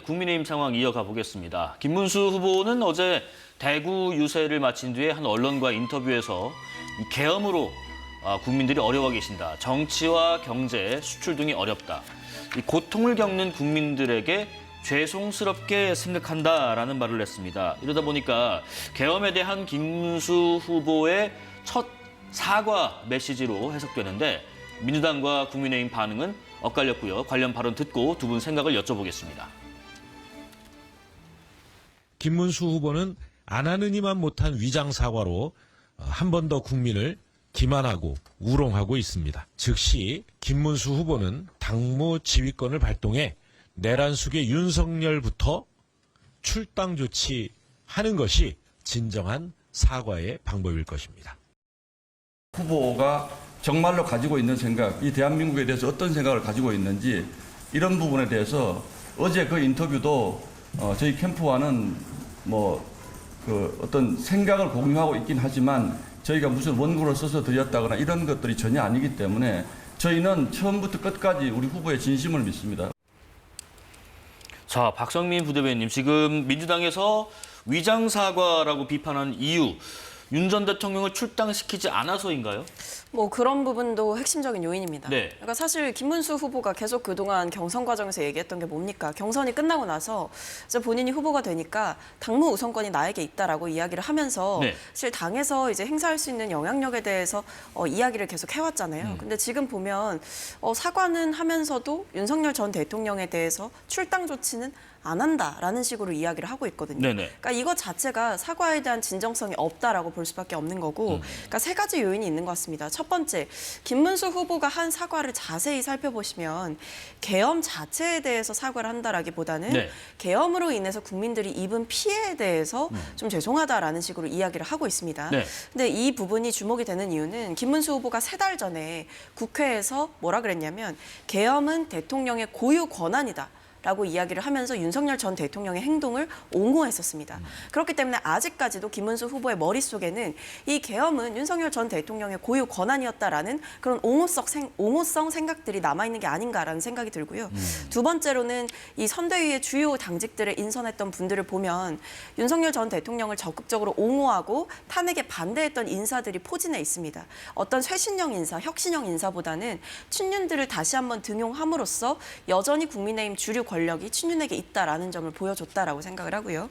국민의힘 상황 이어가 보겠습니다. 김문수 후보는 어제 대구 유세를 마친 뒤에 한 언론과 인터뷰에서 이 계엄으로 국민들이 어려워 계신다. 정치와 경제, 수출 등이 어렵다. 이 고통을 겪는 국민들에게 죄송스럽게 생각한다라는 말을 했습니다. 이러다 보니까 계엄에 대한 김문수 후보의 첫 사과 메시지로 해석되는데 민주당과 국민의힘 반응은 엇갈렸고요. 관련 발언 듣고 두 분 생각을 여쭤보겠습니다. 김문수 후보는 안 하느니만 못한 위장 사과로 한 번 더 국민을 기만하고 우롱하고 있습니다. 즉시 김문수 후보는 당무 지휘권을 발동해 내란 속의 윤석열부터 출당 조치하는 것이 진정한 사과의 방법일 것입니다. 후보가 정말로 가지고 있는 생각, 이 대한민국에 대해서 어떤 생각을 가지고 있는지 이런 부분에 대해서 어제 그 인터뷰도 저희 캠프와는 어떤 생각을 공유하고 있긴 하지만 저희가 무슨 원고를 써서 드렸다거나 이런 것들이 전혀 아니기 때문에 저희는 처음부터 끝까지 우리 후보의 진심을 믿습니다. 자, 박성민 부대변인님, 지금 민주당에서 위장 사과라고 비판한 이유, 윤 전 대통령을 출당시키지 않아서인가요? 그런 부분도 핵심적인 요인입니다. 네. 그러니까 사실 김문수 후보가 계속 그동안 경선 과정에서 얘기했던 게 뭡니까? 경선이 끝나고 나서 이제 본인이 후보가 되니까 당무 우선권이 나에게 있다라고 이야기를 하면서 네. 사실 당에서 이제 행사할 수 있는 영향력에 대해서 이야기를 계속 해왔잖아요. 근데 지금 보면 사과는 하면서도 윤석열 전 대통령에 대해서 출당 조치는 안 한다라는 식으로 이야기를 하고 있거든요. 네네. 그러니까 이것 자체가 사과에 대한 진정성이 없다라고 볼 수밖에 없는 거고, 그러니까 세 가지 요인이 있는 것 같습니다. 첫 번째, 김문수 후보가 한 사과를 자세히 살펴보시면 계엄 자체에 대해서 사과를 한다라기보다는 네. 계엄으로 인해서 국민들이 입은 피해에 대해서 좀 죄송하다라는 식으로 이야기를 하고 있습니다. 네. 근데 이 부분이 주목이 되는 이유는 김문수 후보가 3달 전에 국회에서 뭐라 그랬냐면 계엄은 대통령의 고유 권한이다. 라고 이야기를 하면서 윤석열 전 대통령의 행동을 옹호했었습니다. 그렇기 때문에 아직까지도 김문수 후보의 머릿속에는 이 계엄은 윤석열 전 대통령의 고유 권한이었다라는 그런 옹호성 생각들이 남아있는 게 아닌가라는 생각이 들고요. 두 번째로는 이 선대위의 주요 당직들을 인선했던 분들을 보면 윤석열 전 대통령을 적극적으로 옹호하고 탄핵에 반대했던 인사들이 포진해 있습니다. 어떤 쇄신형 인사, 혁신형 인사보다는 친윤들을 다시 한번 등용함으로써 여전히 국민의힘 주류 권력이 친윤에게 있다라는 점을 보여줬다라고 생각을 하고요.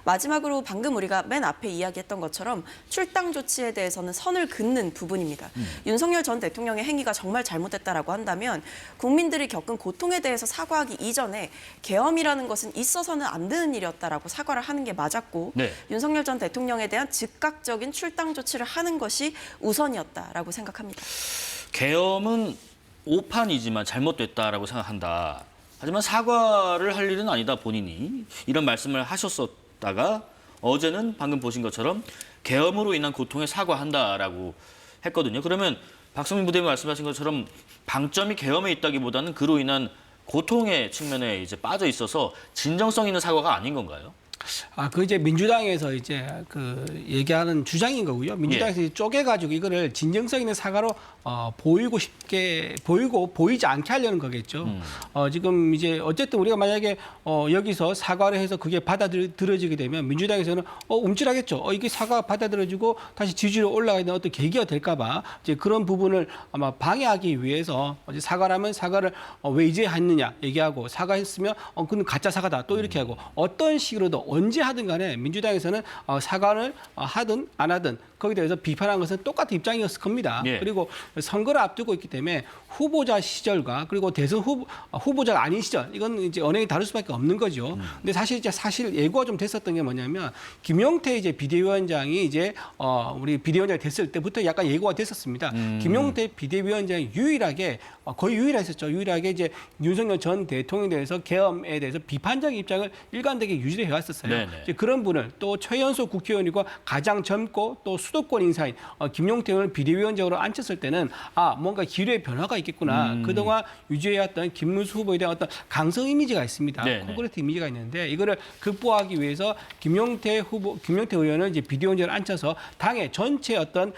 마지막으로 방금 우리가 맨 앞에 이야기했던 것처럼 출당 조치에 대해서는 선을 긋는 부분입니다. 윤석열 전 대통령의 행위가 정말 잘못됐다라고 한다면 국민들이 겪은 고통에 대해서 사과하기 이전에 계엄이라는 것은 있어서는 안 되는 일이었다라고 사과를 하는 게 맞았고 네. 윤석열 전 대통령에 대한 즉각적인 출당 조치를 하는 것이 우선이었다라고 생각합니다. 계엄은 오판이지만 잘못됐다라고 생각한다. 하지만 사과를 할 일은 아니다, 본인이. 이런 말씀을 하셨었다가 어제는 방금 보신 것처럼 계엄으로 인한 고통에 사과한다라고 했거든요. 그러면 박성민 부대변인 말씀하신 것처럼 방점이 계엄에 있다기보다는 그로 인한 고통의 측면에 이제 빠져 있어서 진정성 있는 사과가 아닌 건가요? 그 이제 민주당에서 이제 그 얘기하는 주장인 거고요. 민주당에서 예. 쪼개가지고 이거를 진정성 있는 사과로 보이고 싶게 보이지 않게 하려는 거겠죠. 지금 이제 어쨌든 우리가 만약에 여기서 사과를 해서 그게 받아들여지게 되면 민주당에서는 움찔하겠죠. 이게 사과 받아들여지고 다시 지지율이 올라가는 어떤 계기가 될까봐 이제 그런 부분을 아마 방해하기 위해서 어제 사과라면 사과를 왜 이제 했느냐 얘기하고 사과했으면 그건 가짜 사과다 또 이렇게 하고 어떤 식으로도 언제 하든 간에 민주당에서는 사과를 하든 안 하든 거기에 대해서 비판한 것은 똑같은 입장이었을 겁니다. 예. 그리고 선거를 앞두고 있기 때문에 후보자 시절과 그리고 대선 후보자가 아닌 시절 이건 이제 언행이 다를 수밖에 없는 거죠. 근데 사실 예고가 좀 됐었던 게 뭐냐면 김용태 이제 비대위원장이 이제 우리 비대위원장이 됐을 때부터 약간 예고가 됐었습니다. 김용태 비대위원장이 유일하게 거의 유일했었죠. 유일하게 이제 윤석열 전 대통령에 대해서 계엄에 대해서 비판적인 입장을 일관되게 유지해 왔었어요. 이제 그런 분을 또 최연소 국회의원이고 가장 젊고 또 수도권 인사인 김용태 의원을 비대위원장으로 앉혔을 때는 뭔가 기류의 변화가 있겠구나. 그동안 유지해왔던 김문수 후보에 대한 어떤 강성 이미지가 있습니다. 콘크리트 이미지가 있는데 이거를 극복하기 위해서 김용태 의원을 이제 비대위원장을 앉혀서 당의 전체 어떤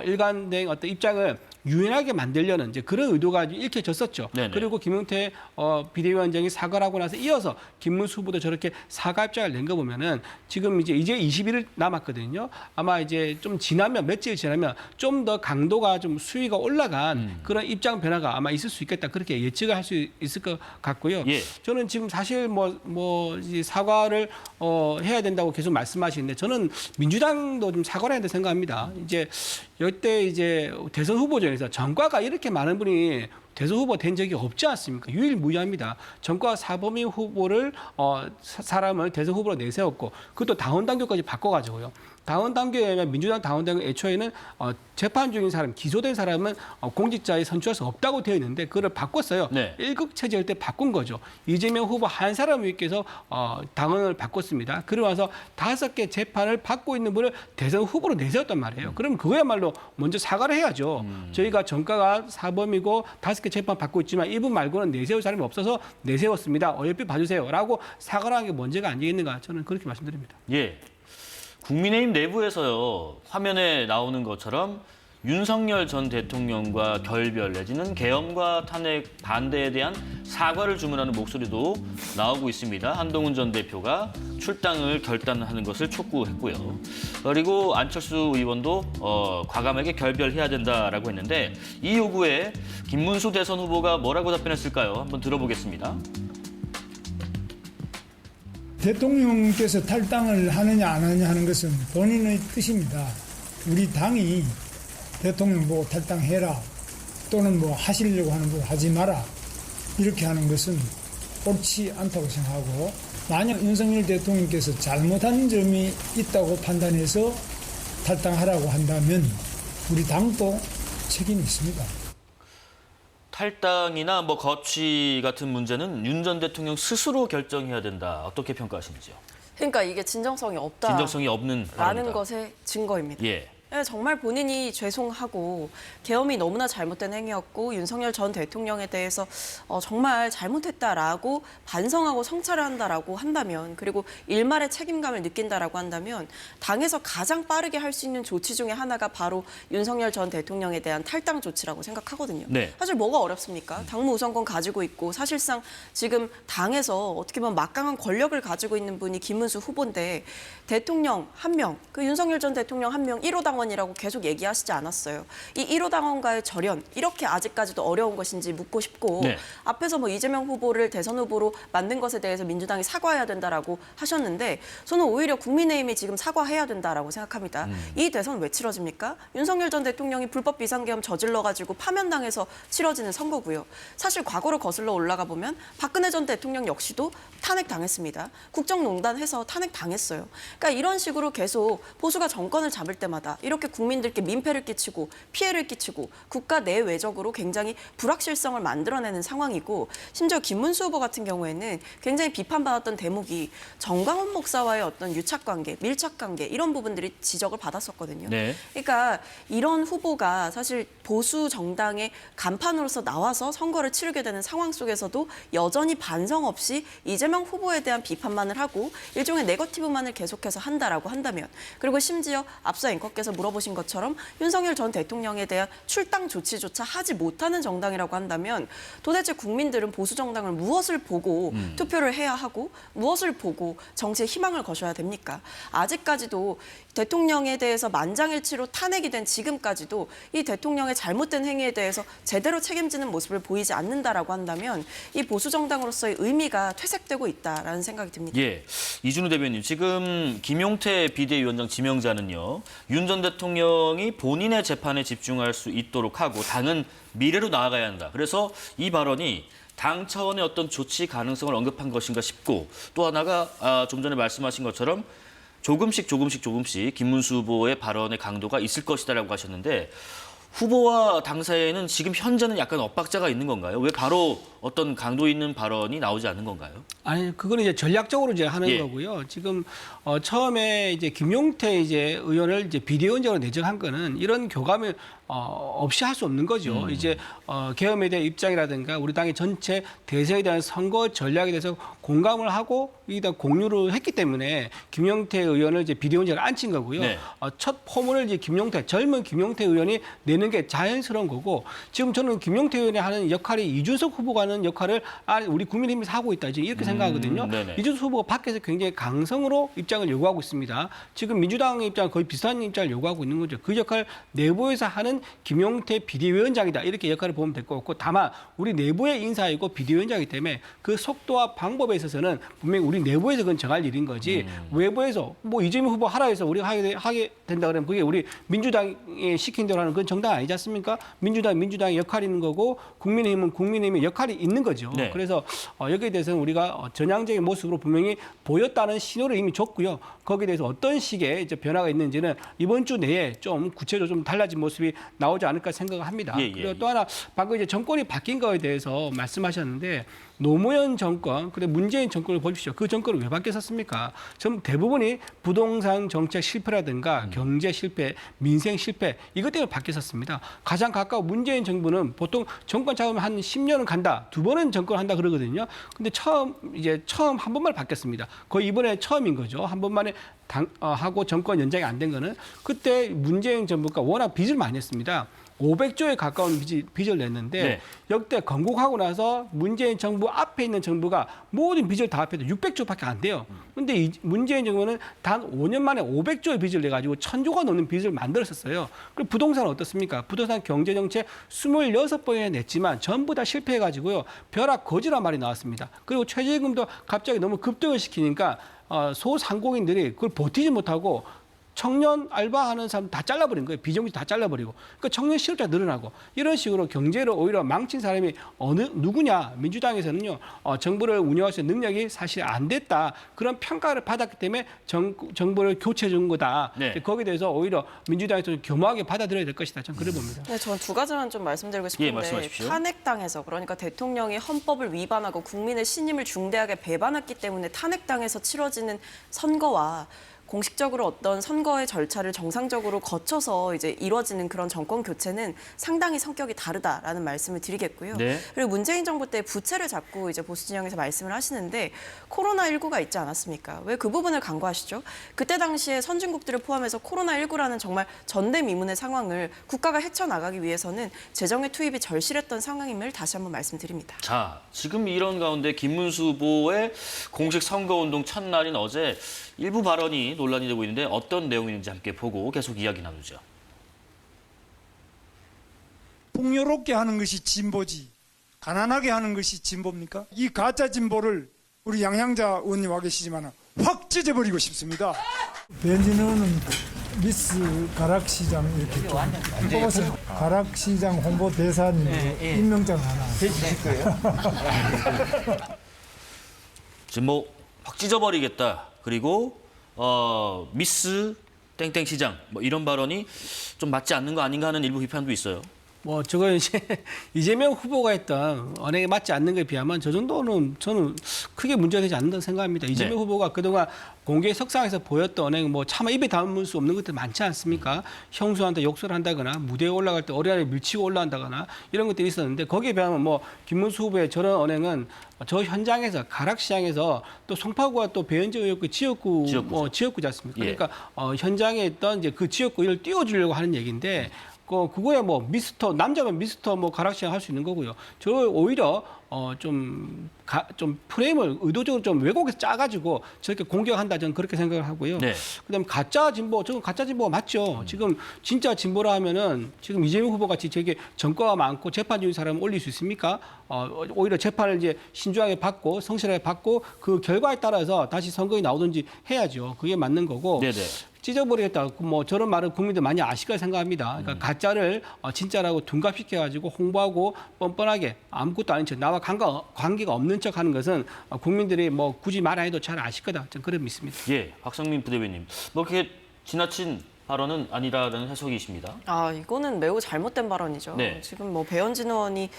일관된 어떤 입장을 유연하게 만들려는 이제 그런 의도가 읽혀졌었죠. 네네. 그리고 김용태 비대위원장이 사과를 하고 나서 이어서 김문수 후보도 저렇게 사과 입장을 낸 거 보면은 지금 이제 20일 남았거든요. 아마 이제 좀 지나면 며칠 지나면 좀 더 강도가 좀 수위가 올라간 그런 입장 변화가 아마 있을 수 있겠다. 그렇게 예측을 할 수 있을 것 같고요. 예. 저는 지금 사실 이제 사과를 해야 된다고 계속 말씀하시는데 저는 민주당도 좀 사과를 해야 된다 생각합니다. 이제 이때 이제 대선 후보전에서 전과가 이렇게 많은 분이 대선 후보 된 적이 없지 않습니까? 유일무이합니다. 전과 사범위 후보를 사람을 대선 후보로 내세웠고 그것도 당원 당규까지 바꿔가지고요. 당원 당규에 민주당 당원 당규 애초에는 재판 중인 사람, 기소된 사람은 공직자에 선출할 수 없다고 되어 있는데 그걸 바꿨어요. 네. 일극 체제일 때 바꾼 거죠. 이재명 후보 한 사람 위해서 당원을 바꿨습니다. 그러고 나서 5개 재판을 받고 있는 분을 대선 후보로 내세웠단 말이에요. 그럼 그거야말로 먼저 사과를 해야죠. 저희가 전과가 사범이고 5개 재판 받고 있지만 이분 말고는 내세울 사람이 없어서 내세웠습니다. 어여삐 봐주세요라고 사과를 하는 게 문제가 아니겠는가 저는 그렇게 말씀드립니다. 예. 국민의힘 내부에서요, 화면에 나오는 것처럼 윤석열 전 대통령과 결별 내지는 계엄과 탄핵 반대에 대한 사과를 주문하는 목소리도 나오고 있습니다. 한동훈 전 대표가 출당을 결단하는 것을 촉구했고요. 그리고 안철수 의원도 과감하게 결별해야 된다라고 했는데 이 요구에 김문수 대선 후보가 뭐라고 답변했을까요? 한번 들어보겠습니다. 대통령께서 탈당을 하느냐 안 하느냐 하는 것은 본인의 뜻입니다. 우리 당이 대통령 보고 탈당해라 또는 뭐 하시려고 하는 거 하지 마라 이렇게 하는 것은 옳지 않다고 생각하고 만약 윤석열 대통령께서 잘못한 점이 있다고 판단해서 탈당하라고 한다면 우리 당도 책임이 있습니다. 탈당이나 뭐 거취 같은 문제는 윤 전 대통령 스스로 결정해야 된다. 어떻게 평가하시는지요? 그러니까 이게 진정성이 없다. 진정성이 없는 라는 발언이다. 것의 증거입니다. 예. 정말 본인이 죄송하고 계엄이 너무나 잘못된 행위였고 윤석열 전 대통령에 대해서 정말 잘못했다라고 반성하고 성찰을 한다라고 한다면 그리고 일말의 책임감을 느낀다라고 한다면 당에서 가장 빠르게 할 수 있는 조치 중에 하나가 바로 윤석열 전 대통령에 대한 탈당 조치라고 생각하거든요. 네. 사실 뭐가 어렵습니까? 당무 우선권 가지고 있고 사실상 지금 당에서 어떻게 보면 막강한 권력을 가지고 있는 분이 김문수 후보인데 대통령 한 명, 그 윤석열 전 대통령 한 명 1호 당원이라고 계속 얘기하시지 않았어요. 이 1호 당원과의 절연, 이렇게 아직까지도 어려운 것인지 묻고 싶고 네. 앞에서 뭐 이재명 후보를 대선 후보로 만든 것에 대해서 민주당이 사과해야 된다라고 하셨는데 저는 오히려 국민의힘이 지금 사과해야 된다라고 생각합니다. 이 대선 왜 치러집니까? 윤석열 전 대통령이 불법 비상계엄 저질러가지고 파면당해서 치러지는 선거고요. 사실 과거로 거슬러 올라가 보면 박근혜 전 대통령 역시도 탄핵당했습니다. 국정농단해서 탄핵당했어요. 그러니까 이런 식으로 계속 보수가 정권을 잡을 때마다 이렇게 국민들께 민폐를 끼치고 피해를 끼치고 국가 내외적으로 굉장히 불확실성을 만들어내는 상황이고 심지어 김문수 후보 같은 경우에는 굉장히 비판받았던 대목이 정광훈 목사와의 어떤 유착관계, 밀착관계 이런 부분들이 지적을 받았었거든요. 네. 그러니까 이런 후보가 사실 보수 정당의 간판으로서 나와서 선거를 치르게 되는 상황 속에서도 여전히 반성 없이 이재명 후보에 대한 비판만을 하고 일종의 네거티브만을 계속해서 한다라고 한다면 그리고 심지어 앞서 앵커께서 물어보신 것처럼 윤석열 전 대통령에 대한 출당 조치조차 하지 못하는 정당이라고 한다면 도대체 국민들은 보수 정당을 무엇을 보고 투표를 해야 하고 무엇을 보고 정치에 희망을 거셔야 됩니까? 아직까지도 대통령에 대해서 만장일치로 탄핵이 된 지금까지도 이 대통령의 잘못된 행위에 대해서 제대로 책임지는 모습을 보이지 않는다라고 한다면 이 보수 정당으로서의 의미가 퇴색되고 있다라는 생각이 듭니다. 예, 이준우 대변인, 지금 김용태 비대위원장 지명자는요, 윤 전 대통령이 본인의 재판에 집중할 수 있도록 하고 당은 미래로 나아가야 한다. 그래서 이 발언이 당 차원의 어떤 조치 가능성을 언급한 것인가 싶고 또 하나가 좀 전에 말씀하신 것처럼 조금씩 김문수 후보의 발언의 강도가 있을 것이다라고 하셨는데 후보와 당 사이에는 지금 현재는 약간 엇박자가 있는 건가요? 왜 바로 어떤 강도 있는 발언이 나오지 않는 건가요? 아니, 그거는 이제 전략적으로 이제 하는 예. 거고요. 지금 처음에 이제 김용태 이제 의원을 이제 비대위원장으로 내정한 거는 이런 교감을 없이 할 수 없는 거죠. 이제 계엄에 대한 입장이라든가 우리 당의 전체 대세에 대한 선거 전략에 대해서 공감을 하고 이다 공유를 했기 때문에 김용태 의원을 이제 비대위원장을 앉힌 거고요. 네. 첫 포문을 이제 젊은 김용태 의원이 내는 게 자연스러운 거고 지금 저는 김용태 의원이 하는 역할이 이준석 후보가 하는 역할을 우리 국민의힘에서 하고 있다 이제 이렇게 생각하거든요. 네네. 이준석 후보가 밖에서 굉장히 강성으로 입장을 요구하고 있습니다. 지금 민주당의 입장 거의 비슷한 입장을 요구하고 있는 거죠. 그 역할 내부에서 하는 김용태 비대위원장이다 이렇게 역할을 보면 될 것 같고 다만 우리 내부의 인사이고 비대위원장이기 때문에 그 속도와 방법에 있어서는 분명히 우리 내부에서 그건 정할 일인 거지 외부에서 뭐 이재명 후보 하라 해서 우리가 하게 된다 그러면 그게 우리 민주당이 시킨 대로 하는 그건 정당 아니지 않습니까? 민주당의 역할이 있는 거고 국민의힘은 국민의힘의 역할이 있는 거죠. 네. 그래서 여기에 대해서는 우리가 전향적인 모습으로 분명히 보였다는 신호를 이미 줬고요. 거기에 대해서 어떤 식의 이제 변화가 있는지는 이번 주 내에 좀 구체적으로 좀 달라진 모습이 나오지 않을까 생각을 합니다. 예, 예, 그리고 예. 또 하나 방금 이제 정권이 바뀐 거에 대해서 말씀하셨는데 노무현 정권, 그리고 문재인 정권을 보십시오. 그 정권을 왜 바뀌었습니까? 전 대부분이 부동산 정책 실패라든가 경제 실패, 민생 실패 이것 때문에 바뀌었습니다. 가장 가까운 문재인 정부는 보통 정권 잡으면 한 10년은 간다, 2번은 정권 한다 그러거든요. 근데 처음 한 번만 바뀌었습니다. 거의 이번에 처음인 거죠. 한 번만에 하고 정권 연장이 안 된 거는 그때 문재인 정부가 워낙 빚을 많이 했습니다. 500조에 가까운 빚을 냈는데 네. 역대 건국하고 나서 문재인 정부 앞에 있는 정부가 모든 빚을 다 합해도 600조밖에 안 돼요. 그런데 이 문재인 정부는 단 5년 만에 500조의 빚을 내가지고 1000조가 넘는 빚을 만들었었어요. 그리고 부동산은 어떻습니까? 부동산 경제정책 26번이나 냈지만 전부 다 실패해가지고요. 벼락 거지란 말이 나왔습니다. 그리고 최저임금도 갑자기 너무 급등을 시키니까 소상공인들이 그걸 버티지 못하고 청년 알바하는 사람 다 잘라버린 거예요. 비정규직 다 잘라버리고. 그러니까 청년 실업자 늘어나고 이런 식으로 경제를 오히려 망친 사람이 누구냐. 민주당에서는요. 정부를 운영할 수 있는 능력이 사실 안 됐다. 그런 평가를 받았기 때문에 정부를 교체해 준 거다. 네. 거기에 대해서 오히려 민주당에서 좀 겸허하게 받아들여야 될 것이다. 저는 그래 봅니다. 네, 저는 두 가지만 좀 말씀드리고 예, 싶은데 말씀하십시오. 탄핵당해서 그러니까 대통령이 헌법을 위반하고 국민의 신임을 중대하게 배반했기 때문에 탄핵당해서 치러지는 선거와 공식적으로 어떤 선거의 절차를 정상적으로 거쳐서 이제 이루어지는 그런 정권 교체는 상당히 성격이 다르다라는 말씀을 드리겠고요. 네. 그리고 문재인 정부 때 부채를 자꾸 이제 보수 진영에서 말씀을 하시는데 코로나19가 있지 않았습니까? 왜 그 부분을 간과하시죠? 그때 당시에 선진국들을 포함해서 코로나19라는 정말 전대미문의 상황을 국가가 헤쳐나가기 위해서는 재정의 투입이 절실했던 상황임을 다시 한번 말씀드립니다. 자, 지금 이런 가운데 김문수 후보의 공식 선거운동 첫날인 어제 일부 발언이 논란이 되고 있는데 어떤 내용인지 함께 보고 계속 이야기 나누죠. 풍요롭게 하는 것이 진보지 가난하게 하는 것이 진보입니까? 이 가짜 진보를 우리 양향자 의원님 와 계시지만 확 찢어버리고 싶습니다. 벤진 의원은 미스 가락시장 이렇게 좀 뽑았어요. 가락시장 홍보 대사님 임명장 하나. 지금 뭐 확 찢어버리겠다. 그리고 미스 땡땡 시장 뭐 이런 발언이 좀 맞지 않는 거 아닌가 하는 일부 비판도 있어요. 뭐 저건 이제 이재명 후보가 했던 언행에 맞지 않는 것에 비하면 저 정도는 저는 크게 문제가 되지 않는다고 생각합니다. 이재명 네. 후보가 그동안 공개 석상에서 보였던 언행 뭐 차마 입에 담을 수 없는 것들 많지 않습니까? 형수한테 욕설을 한다거나 무대에 올라갈 때 어린아이를 밀치고 올라간다거나 이런 것들이 있었는데 거기에 비하면 뭐 김문수 후보의 저런 언행은 저 현장에서 가락시장에서 또 송파구와 또 배현재 의혹의 지역구지 않습니까? 예. 그러니까 현장에 있던 이제 그 지역구 일을 띄워주려고 하는 얘기인데 그거야 뭐 남자면 미스터 뭐 가락시장 할 수 있는 거고요. 저 오히려 좀 프레임을 의도적으로 좀 왜곡해서 짜가지고 저렇게 공격한다 저는 그렇게 생각을 하고요. 네. 그다음에 가짜 진보 저건 가짜 진보가 맞죠. 지금 진짜 진보라 하면은 지금 이재명 후보 같이 저게 전과가 많고 재판 중인 사람을 올릴 수 있습니까? 오히려 재판을 이제 신중하게 받고 성실하게 받고 그 결과에 따라서 다시 선거에 나오든지 해야죠. 그게 맞는 거고. 네네. 찢어버리겠다. 뭐 저런 말은 국민들 많이 아실 거라 생각합니다. 그러니까 가짜를 진짜라고 둔갑시켜가지고 홍보하고 뻔뻔하게 아무것도 아닌 척 나와 관계가 없는 척하는 것은 국민들이 뭐 굳이 말 안 해도 잘 아실 거다. 저는 그런 믿습니다. 예, 박성민 부대변인. 뭐 그렇게 지나친 발언은 아니라는 해석이십니다. 아, 이거는 매우 잘못된 발언이죠. 네. 지금 뭐 배현진 의원이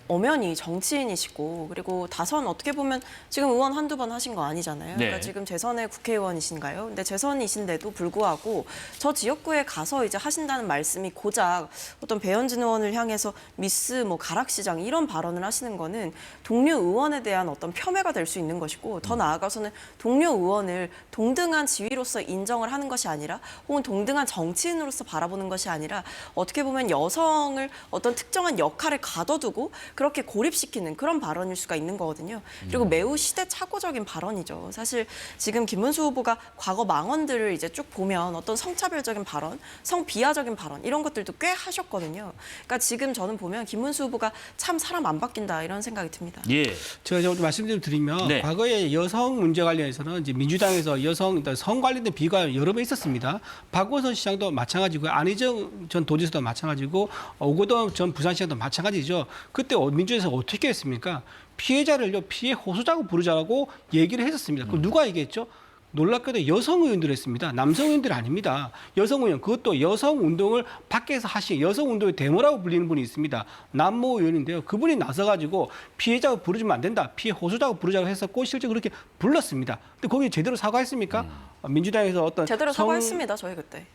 엄연히 정치인이시고 그리고 다선 어떻게 보면 지금 의원 한두 번 하신 거 아니잖아요. 네. 그러니까 지금 재선의 국회의원이신가요? 근데 재선이신데도 불구하고 저 지역구에 가서 이제 하신다는 말씀이 고작 어떤 배현진 의원을 향해서 미스 뭐 가락시장 이런 발언을 하시는 거는 동료 의원에 대한 어떤 폄훼가 될 수 있는 것이고 더 나아가서는 동료 의원을 동등한 지위로서 인정을 하는 것이 아니라 혹은 동등한 정치인으로서 바라보는 것이 아니라 어떻게 보면 여성을 어떤 특정한 역할에 가둬두고 그렇게 고립시키는 그런 발언일 수가 있는 거거든요. 그리고 매우 시대착오적인 발언이죠. 사실 지금 김문수 후보가 과거 망언들을 이제 쭉 보면 어떤 성차별적인 발언, 성비하적인 발언 이런 것들도 꽤 하셨거든요. 그러니까 지금 저는 보면 김문수 후보가 참 사람 안 바뀐다 이런 생각이 듭니다. 예. 제가 좀 말씀 좀 드리면 네. 과거에 여성 문제 관련해서는 이제 민주당에서 여성 성 관련된 비가 여러 번 있었습니다. 박원순 시장도 마찬가지고 안희정 전 도지사도 마찬가지고 오거돈 전 부산시장도 마찬가지죠. 그때 민주당에서 어떻게 했습니까? 피해자를요 피해 호소자고 부르자고 얘기를 했었습니다. 그 누가 얘기했죠? 놀랍게도 여성 의원들 했습니다. 남성 의원들 아닙니다. 여성 의원 그것도 여성 운동을 밖에서 하신 여성 운동의 데모라고 불리는 분이 있습니다. 남모 의원인데요. 그분이 나서가지고 피해자고 부르지면 안 된다. 피해 호소자고 부르자고 했었고 실제 그렇게 불렀습니다. 근데 거기 제대로 사과했습니까? 민주당에서 어떤 제대로 사과했습니다. 저희 그때.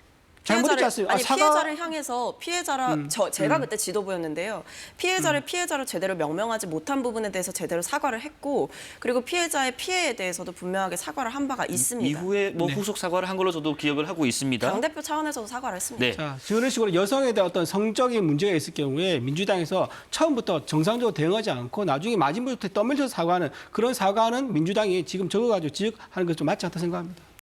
잘못했지 않습니까? 아니 피해자를 향해서 제가 그때 지도부였는데요. 피해자를 제대로 명명하지 못한 부분에 대해서 제대로 사과를 했고 그리고 피해자의 피해에 대해서도 분명하게 사과를 한 바가 있습니다. 이후에 뭐 네. 후속 사과를 한 걸로 저도 기억을 하고 있습니다. 당대표 차원에서도 사과를 했습니다. 네. 자, 그런 식으로 여성에 대한 어떤 성적인 문제가 있을 경우에 민주당에서 처음부터 정상적으로 대응하지 않고 나중에 마지막부터 떠밀려서 사과하는 그런 사과는 민주당이 지금 적어가지고 지적하는 것 좀 맞지 않다 생각합니다.